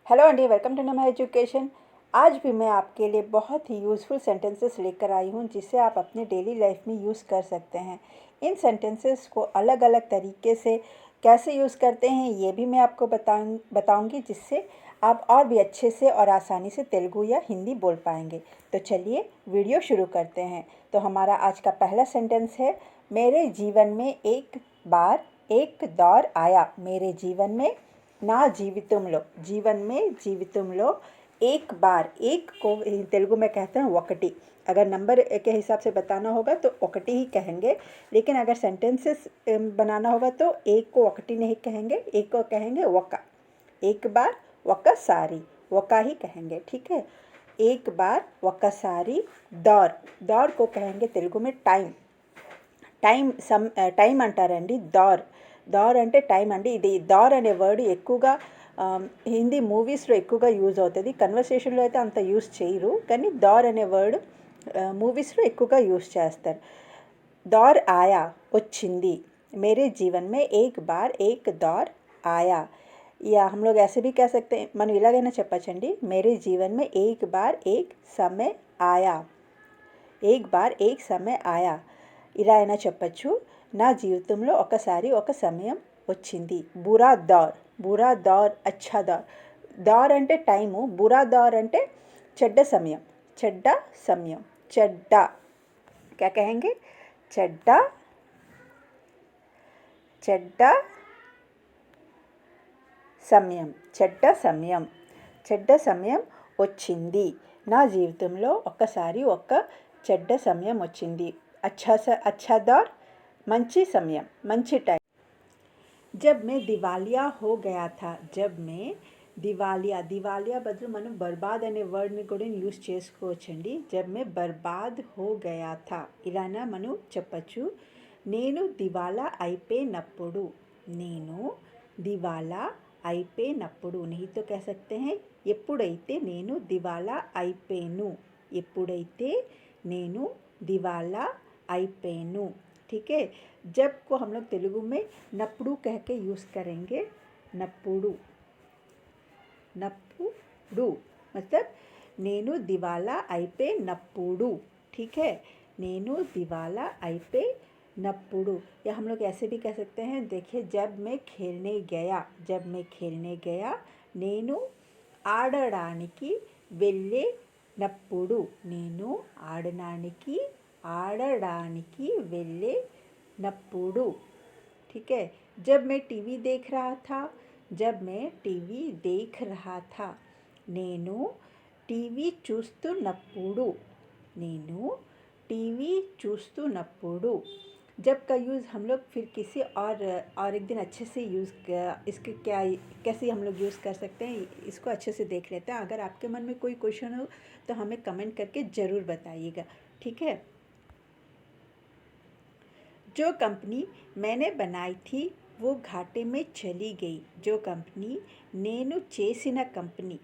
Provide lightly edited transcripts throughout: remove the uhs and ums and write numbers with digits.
Hello अंडी, welcome to नमाई education. आज भी मैं आपके लिए बहुत ही यूज़फुल सेंटेंसेस लेकर आई हूँ जिसे आप अपने डेली लाइफ में यूज़ कर सकते हैं। इन सेंटेंसेस को अलग अलग तरीके से कैसे यूज़ करते हैं ये भी मैं आपको बताऊँगी, जिससे आप और भी अच्छे से और आसानी से तेलुगु या हिंदी बोल पाएंगे। तो चलिए वीडियो शुरू करते हैं। तो हमारा आज का पहला सेंटेंस है, मेरे जीवन में एक बार एक दौर आया। मेरे जीवन में ना जीवितुमलो, जीवन में जीवितुमलो एक बार, एक को तेलुगु में कहते हैं वकटी। अगर नंबर के हिसाब से बताना होगा तो वकटी ही कहेंगे, लेकिन अगर सेंटेंसेस बनाना होगा तो एक को वकटी नहीं कहेंगे, एक को कहेंगे वका। एक बार वका सारी, वका ही कहेंगे, ठीक है। एक बार वका सारी दौर, दौर को कहेंगे तेलुगु में टाइम। టైం అంటారండి దౌర్ అంటే టైం అండి. ఇది దౌర్ అనే వర్డ్ ఎక్కువగా హిందీ మూవీస్లో ఎక్కువగా యూజ్ అవుతుంది. కన్వర్సేషన్లో అయితే అంత యూజ్ చేయరు, కానీ దౌర్ అనే వర్డ్ మూవీస్లో ఎక్కువగా యూజ్ చేస్తారు. దౌర్ ఆయా వచ్చింది. मेरे जीवन में एक बार एक दौर आया, या हम लोग ऐसे भी कह सकते हैं, మనం ఇలాగైనా చెప్పచ్చండి, मेरे जीवन में एक बार एक समय आया, एक बार एक समय आया. ఇలా అయినా చెప్పచ్చు. నా జీవితంలో ఒకసారి ఒక సమయం వచ్చింది. బురా దౌర్, బురా దౌర్ అచ్చా దౌర్. దౌర్ అంటే టైము, బురా దౌర్ అంటే చెడ్డ సమయం, చెడ్డ సమయం, చెడ్డ. क्या कहेंगे? చెడ్డ, చెడ్డ సమయం, చెడ్డ సమయం, చెడ్డ సమయం వచ్చింది. నా జీవితంలో ఒక్కసారి ఒక చెడ్డ సమయం వచ్చింది. अच्छा दौर, मंची समय, मंची टाइम. जब मैं दिवालिया हो गया था, जब मैं दिवालिया बदಲು మనం బర్బాద్ అనే వర్డ్ని కూడా యూస్ చేసుకోవచ్చండి. జబ్ మే బర్బాద్ హో గయా థా ఇలానా మనం చెప్పచ్చు. నేను దివాలా అయిపోయినప్పుడు, నేను దివాలా అయిపోయినప్పుడు, नहीं तो कह सकते हैं ఎప్పుడైతే నేను దివాలా అయిపోయాను, ఎప్పుడైతే నేను దివాలా అయిపోయాను, ठीक है. जब को हम लोग तेलुगु में नప్పుడు कह के यूज़ करेंगे. नప్పుడు, नప్పుడు मतलब నేను దివాలా అయిపోయినప్పుడు, ठीक है. నేను దివాలా అయిపోయినప్పుడు. या हम लोग ऐसे भी कह सकते हैं, देखिए, जब मैं खेलने गया, जब मैं खेलने गया, నేను ఆడడానికి వెళ్ళేటప్పుడు, నేను ఆడడానికి వెళ్ళేటప్పుడు, ठीक है. जब मैं टीवी देख रहा था, जब मैं टीवी देख रहा था, నేను టీవీ చూస్తున్నప్పుడు, నేను టీవీ చూస్తున్నప్పుడు. जब का यूज़ हम लोग फिर किसी और एक दिन अच्छे से यूज़, इसके क्या कैसे हम लोग यूज़ कर सकते हैं इसको अच्छे से देख लेते हैं. अगर आपके मन में कोई क्वेश्चन हो तो हमें कमेंट करके ज़रूर बताइएगा, ठीक है. जो कंपनी मैंने बनाई थी वो घाटे में चली गई. जो कंपनी నేను చేసిన कंपनी,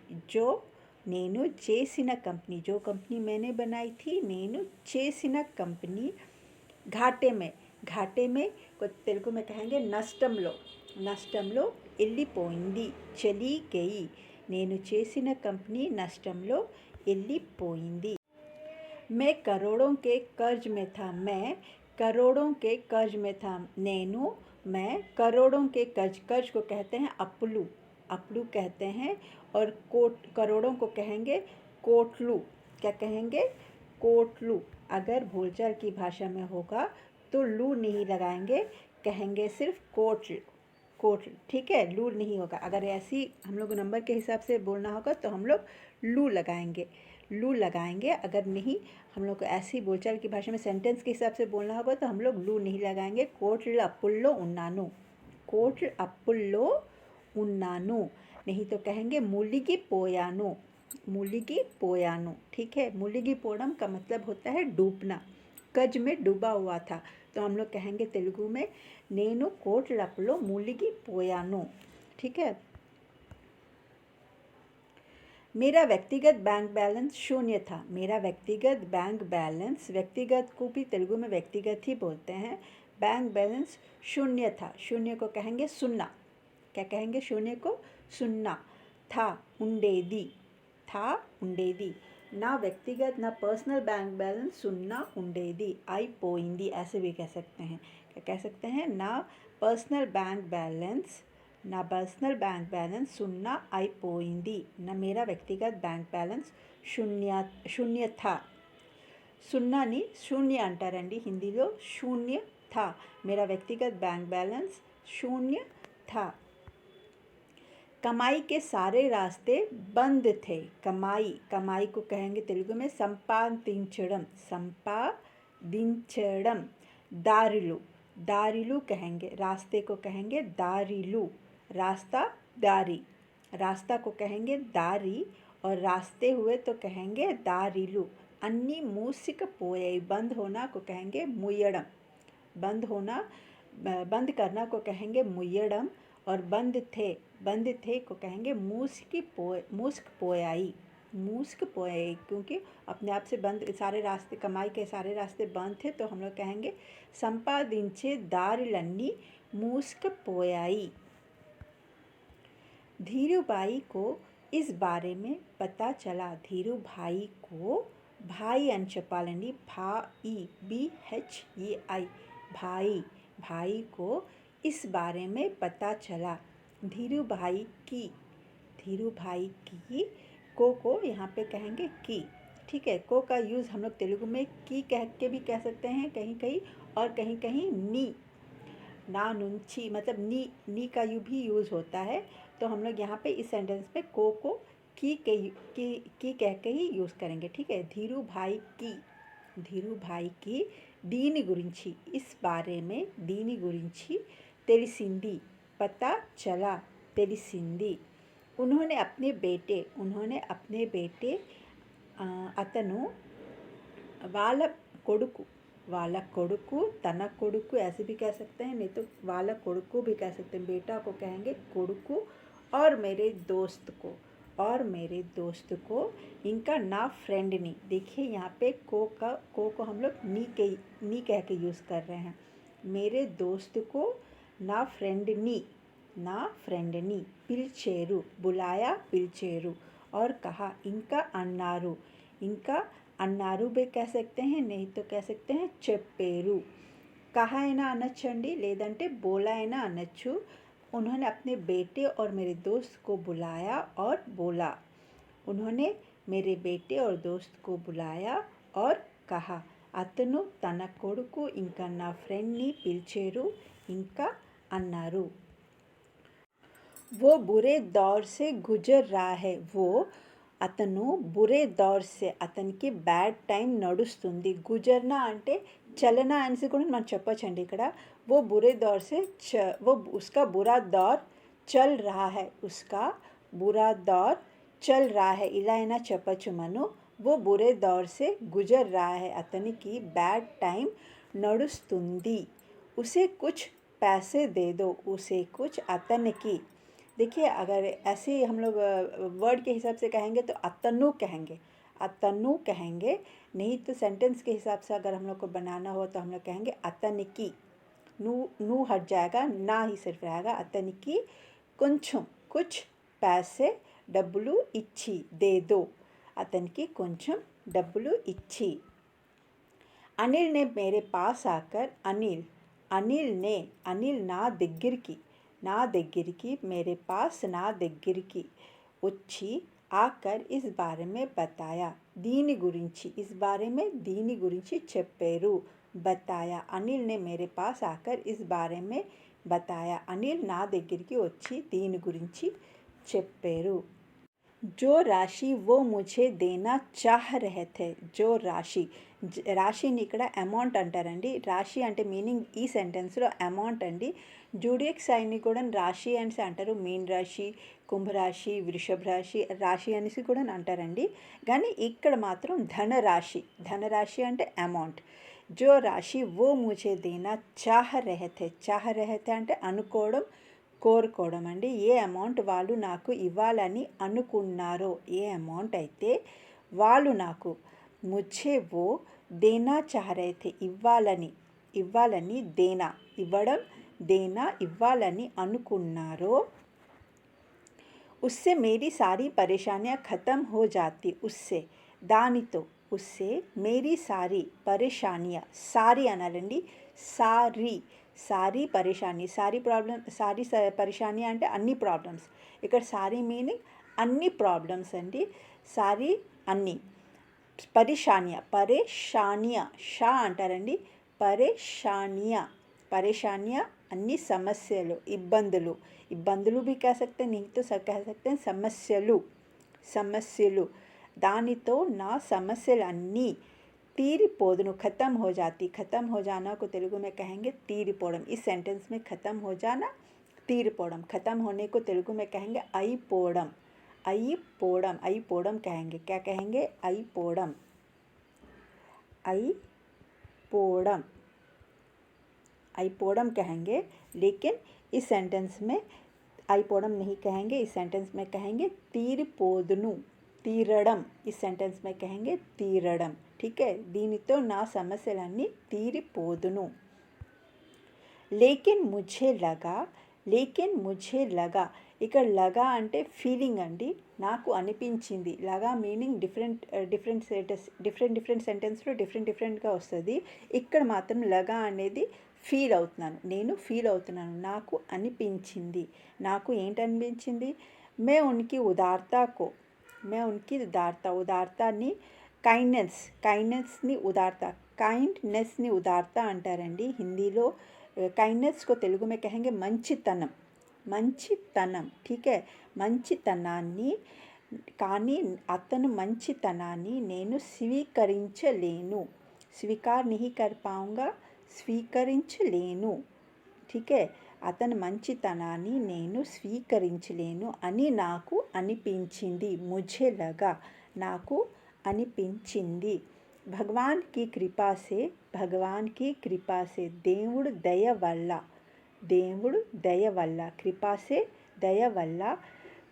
जो कंपनी मैंने बनाई थी, నేను చేసిన कंपनी घाटे में को तेलुगु में कहेंगे నష్టంలో వెళ్ళిపోయింది. చలి గయి, నేను చేసిన कंपनी నష్టంలో వెళ్ళిపోయింది. मैं करोड़ों के कर्ज में था, मैं करोड़ों के कर्ज में था. मैं करोड़ों के कर्ज को कहते हैं अप्लू कहते हैं, और करोड़ों को कहेंगे कोटलू. क्या कहेंगे? कोटलू. अगर बोलचाल की भाषा में होगा तो लू नहीं लगाएंगे, कहेंगे सिर्फ कोटल, ठीक है. लू नहीं होगा. अगर ऐसी हम लोग नंबर के हिसाब से बोलना होगा तो हम लोग लू लगाएंगे. अगर नहीं, हम लोग को ऐसी बोलचाल की भाषा में सेंटेंस के हिसाब से बोलना होगा तो हम लोग लू नहीं लगाएंगे. कोटल अपुल्लो उन्नानु, नहीं तो कहेंगे मूलिगी पोयानो, ठीक है. मूलिगी पोड़म का मतलब होता है डूबना. कर्ज में डूबा हुआ था तो हम लोग कहेंगे तेलुगु में నేను కోట్లప్పులో మునిగిపోయాను, ठीक है. मेरा व्यक्तिगत बैंक बैलेंस शून्य था. मेरा व्यक्तिगत बैंक बैलेंस, व्यक्तिगत को भी तेलुगु में व्यक्तिगत ही बोलते हैं. बैंक बैलेंस शून्य था. शून्य को कहेंगे सुन्ना. क्या कहेंगे? शून्य को सुन्ना. था ఉండేది, था ఉండేది। నా వ్యक्तिगत ना पर्सनल बैंक बैलेंस सुनना ఉండేది, అయిపోయింది, ऐसे भी कह सकते हैं। क्या कह सकते हैं? ना पर्सनल बैंक बैलेंस, నా పర్సనల్ బ్యాంక్ బ్యాలెన్స్ సున్నా అయిపోయింది, నా मेरा వ్యక్తిగత బ్యాంక్ బ్యాలెన్స్ శూన్య था। సున్నాని శూన్య అంటారండి హిందీలో, శూన్య था, मेरा व्यक्तिगत बैंक बैलेंस शून्य था। कमाई के सारे रास्ते बंद थे, कमाई, कमाई को कहेंगे तेलुगु में संपादिंचड़म, संपादिंचड़म। दारिलु, दारिलु कहेंगे, रास्ते को कहेंगे दारिलु, रास्ता दारी, रास्ता को कहेंगे दारी और रास्ते हुए तो कहेंगे दारिलु। अन्नी मूसिक पोये, बंद होना को कहेंगे मुयड़म, बंद होना, बंद करना को कहेंगे मुयड़म और बंद थे को कहेंगे मूस्क पोयाई, मूस्क पोयाई, क्योंकि अपने आप से बंद, सारे रास्ते, कमाई के सारे रास्ते बंद थे तो हम लोग कहेंगे संपादिंचे दारिलन्नी मूस्क पोयाई। धीरू भाई को इस बारे में पता चला, धीरू भाई को, भाई అని చెప్పాలండి, भाई, BHEI, भाई, भाई को इस बारे में पता चला। धीरू भाई की, धीरू भाई की, को यहाँ पे कहेंगे की, ठीक है। को का यूज़ हम लोग तेलुगु में की कह के भी कह सकते हैं कहीं कहीं, और कहीं कहीं नी, ना नुंची, मतलब नी का यू भी यूज़ होता है। तो हम लोग यहाँ पे इस सेंटेंस में को की कह के ही यूज़ करेंगे, ठीक है। धीरू भाई की, धीरू भाई की దీని గురించి, इस बारे में, దీని గురించి తెలిసింది, पता चला, తెలిసింది। उन्होंने अपने बेटे అతను, వాళ్ళ కొడుకు, తన కొడుకు ऐसे भी कह सकते हैं, नहीं तो వాళ్ళ కొడుకు भी कह सकते हैं, बेटा को कहेंगे కొడుకు, और मेरे दोस्त को, इनका ना फ्रेंड नी, देखिए यहाँ पे को हम लोग नी कह के यूज़ कर रहे हैं। मेरे दोस्त को ना फ्रेंड नी पिलचेरू, बुलाया, पिलचेरू, और कहा, इनका अन्नारू भी कह सकते हैं, नहीं तो कह सकते हैं చెప్పేరు। कहा అయినా అనొచ్చండి, లేదంటే बोला అయినా అనొచ్చు। उन्होंने अपने बेटे और मेरे दोस्त को बुलाया और बोला, उन्होंने मेरे बेटे और दोस्त को बुलाया और कहा, అతను తన కొడుకు ఇంకా నా ఫ్రెండ్ని పిలిచేరు, ఇంకా అన్నారు। वो बुरे दौर से गुजर रहा है, वो, అతను బురే దౌర్ సే, అతనికి బ్యాడ్ టైం నడుస్తుంది, గుజర్నా అంటే చలనా అనేసి కూడా మనం చెప్పొచ్చండి ఇక్కడ। वो बुरे दौर से वो उसका बुरा दौर चल रहा है, उसका बुरा दौर चल रहा है, ఇలా అయినా చెప్పొచ్చు మనం। वो बुरे दौर से गुजर रहा है, అతనికి బ్యాడ్ టైం నడుస్తుంది। उसे कुछ पैसे दे दो, उसे कुछ, అతనికి, देखिए अगर ऐसे हम लोग वर्ड के हिसाब से कहेंगे तो अतनु कहेंगे, नहीं तो सेंटेंस के हिसाब से अगर हम लोग को बनाना हो तो हम लोग कहेंगे अतनकी, नू हट जाएगा, ना ही सिर्फ रहेगा। अतनकी కొంచెం, कुछ पैसे, డబ్బులు ఇచ్చి, दे दो, అతనికి కొంచెం డబ్బులు ఇచ్చి। अनिल ने मेरे पास आकर, अनिल నా దగ్గరికి, मेरे पास నా దగ్గరికి వచ్చి, आकर इस बारे में बताया, దీని గురించి, इस बारे में దీని గురించి చెప్పారు, बताया। अनिल ने मेरे पास आकर इस बारे में बताया, अनिल నా దగ్గరికి వచ్చి దీని గురించి చెప్పారు। जो राशि वो मुझे देना चाह रहे थे, जो రాశి, రాశిని ఇక్కడ అమౌంట్ అంటారండి। రాశి అంటే మీనింగ్ ఈ సెంటెన్స్లో అమౌంట్ అండి। జూడియక్ సైన్ని కూడా రాశి అనేసి అంటారు, మీన్ రాశి, కుంభరాశి, వృషభ రాశి, రాశి అనేసి కూడా అంటారండి। కానీ ఇక్కడ మాత్రం ధనరాశి అంటే అమౌంట్। जो राशि वो मुझे देना चाह रहे थे అంటే అనుకోవడం, కోరుకోవడం అండి। ఏ అమౌంట్ వాళ్ళు నాకు ఇవ్వాలని అనుకున్నారో, ఏ అమౌంట్ అయితే వాళ్ళు నాకు, ముझे वो देना चाह रहे थे, ఇవ్వాలని దేనా, ఇవ్వడం, దేనా, ఇవ్వాలని అనుకున్నారో, उससे मेरी सारी परेशानियां ख़त्म हो जाती। उससे దానితో उससे मेरी सारी परेशानियां सारी అనాలండి సారీ సారీ పరేషాని సారీ ప్రాబ్లం సారీ పరేషాని అంటే అన్ని ప్రాబ్లమ్స్ ఇక్కడ సారీ మీనింగ్ అన్ని ప్రాబ్లమ్స్ అండి సారీ అన్ని పరేషానియా పరేషానియా షా అంటారండి పరేషానియా పరేషానియా అన్ని సమస్యలు ఇబ్బందులు ఇబ్బందులు भी कह सकते हैं नहीं तो कह सकते हैं సమస్యలు సమస్యలు దానితో నా సమస్యలు అన్నీ తీరిపోదును खत्म हो जाती खत्म हो जाना को तेलुगु में कहेंगे తీరిపోవడం इस सेंटेंस में खत्म हो जाना తీరిపోవడం खत्म होने को तेलुगु में कहेंगे అయిపోవడం అయిపోవడం అయిపోవడం कहेंगे क्या कहेंगे అయిపోవడం అయిపోవడం అయిపోవడం कहेंगे लेकिन इस सेंटेंस में అయిపోవడం नहीं कहेंगे इस सेंटेंस में कहेंगे తీరిపోదును తీరడం इस सेंटेंस में कहेंगे తీరడం ठीक है దీనితో నా సమస్యలన్నీ తీరిపోదును लेकिन मुझे लगा ఇక్కడ లగా అంటే ఫీలింగ్ అండి నాకు అనిపించింది లగా మీనింగ్ డిఫరెంట్ సెంటెన్స్లో డిఫరెంట్గా వస్తుంది ఇక్కడ మాత్రం లగా అనేది ఫీల్ అవుతున్నాను నేను ఫీల్ అవుతున్నాను నాకు అనిపించింది నాకు ఏంటనిపించింది मैं उनकी ఉదారతని కైండ్నెస్ని ఉదారత అంటారండి హిందీలో కైండ్నెస్को తెలుగు में कहेंगे మంచితనం ठीक है మంచితనాన్ని కానీ అతను మంచితనాన్ని నేను స్వీకరించలేను స్వీకార్ नहीं कर पाऊंगा స్వీకరించలేను ठीक है అతని మంచితనాన్ని నేను స్వీకరించలేను అని నాకు అనిపించింది मुझे लगा నాకు అనిపించింది भगवान की कृपा से దేవుడు దయ వల్ల कृपा से दయ వల్ల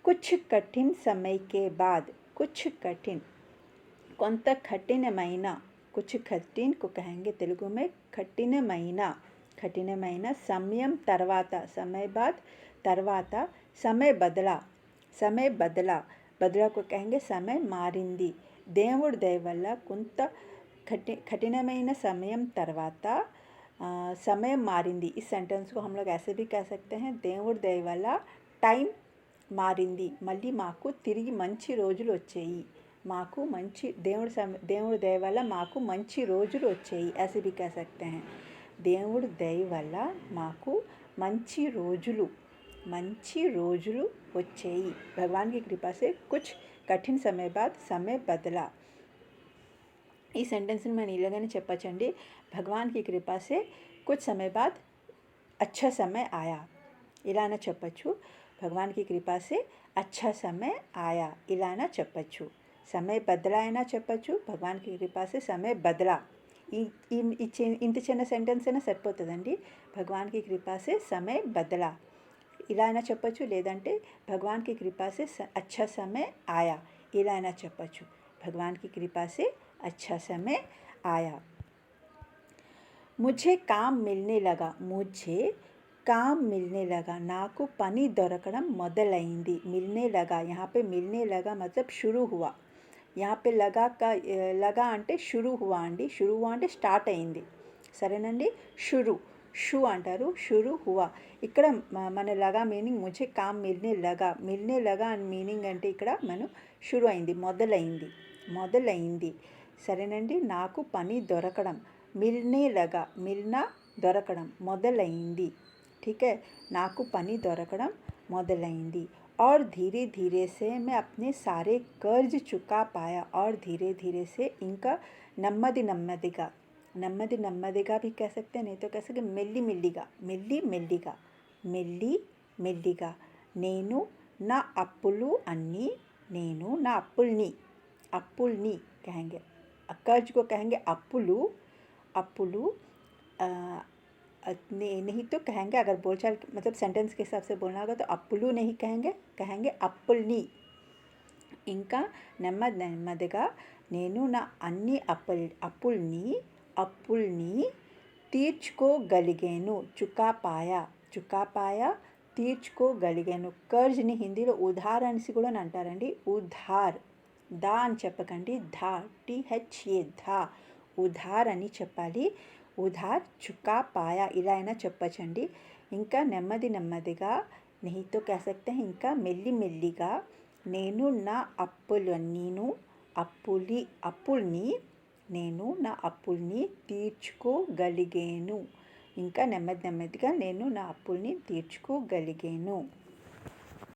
कुछ कठिन समय के बाद కొంత కఠినమైన कुछ कठिन को कहेंगे तेलुगु में కఠినమైన సమయం తర్వాత समय बदला को कहेंगे समय మారింది దేవుడి దయ వల్ల కొంత కఠినమైన సమయం తర్వాత समय మారింది इस सेंटेंस को हम लोग ऐसे भी कह सकते हैं దేవుడి దయ వల్ల టైం మారింది మళ్ళీ మాకు తిరిగి మంచి రోజులు వచ్చాయి మాకు మంచి దేవుడి దయ వల్ల మాకు మంచి రోజులు వచ్చాయి ऐसे भी कह सकते हैं దేవుడి దయ వల్ల మాకు మంచి రోజులు వచ్చాయి भगवान की कृपा से कुछ कठिन समय बाद समय बदला ఈ సెంటెన్స్ని మనం ఇలాగనే చెప్పచ్చండి भगवान की कृपा से कुछ समय बाद अच्छा समय आया ఇలా అయినా చెప్పచ్చు भगवान की कृपा से अच्छा समय आया ఇలా అయినా చెప్పచ్చు समय बदला అయినా చెప్పచ్చు भगवान की कृपा से समय बदला ఇంత చిన్న సెంటెన్స్ అయినా సరిపోతుందండి भगवान की कृपा से समय बदला ఇలా అయినా చెప్పచ్చు లేదంటే भगवान की कृपा से अच्छा समय आया ఇలా అయినా చెప్పచ్చు भगवान की कृपा से अच्छा समय आया मुझे काम मिलने लगा నాకు పని దొరకడం మొదలైంది मिलने लगा यहाँ पे मिलने लगा मतलब शुरू हुआ यहाँ पे लगा అంటే शुरू हुआ అండి शुरू हुआ అంటే స్టార్ట్ అయింది సరేనండి షూ అంటారు షురు హువా ఇక్కడ మన లగా మీనింగ్ ముझे काम मिलने लगा అని మీనింగ్ అంటే ఇక్కడ మనం షురు అయింది మొదలైంది సరేనండి నాకు పని దొరకడం మిల్నే లగా మిల్నా దొరకడం మొదలైంది ठीक है నాకు పని దొరకడం మొదలైంది और धीरे धीरे से मैं अपने सारे कर्ज चुका पाया और धीरे धीरे से ఇంకా నెమ్మదిగా भी कह सकते हैं नहीं तो कह सकते మెల్లిమెల్లిగా నేను నా అప్పుల్ని कहेंगे कर्ज को कहेंगे अप्पुलू नहीं तो कहेंगे अगर बोलचाल मतलब सेंटेंस के हिसाब से बोलना होगा तो अप्पुलू नहीं कहेंगे अप्पुल्नी ఇంకా నెమ్మదిగా నేను నా అన్ని అప్పుల్ని తీర్చుకోగలిగాను చుకాపాయ తీర్చుకోగలిగాను. కర్జ్‌ని హిందీలో ఉధార్ అనేసి కూడా అంటారండి. ఉధార్. దా అని చెప్పకండి. ధా. టీహెచ్ఏ ధా. ఉధార్ అని చెప్పాలి. ఉధార్ చుకా పాయా ఇలా అయినా చెప్పొచ్చండి. ఇంకా నెమ్మది నెమ్మదిగా नहीं तो कह सकते हैं ఇంకా మెల్లి మెల్లిగా నేను నా అప్పుల్ని నేను నా అప్పుల్ని తీర్చుకోగలిగాను. ఇంకా నెమ్మదిగా నేను నా అప్పుల్ని తీర్చుకోగలిగాను.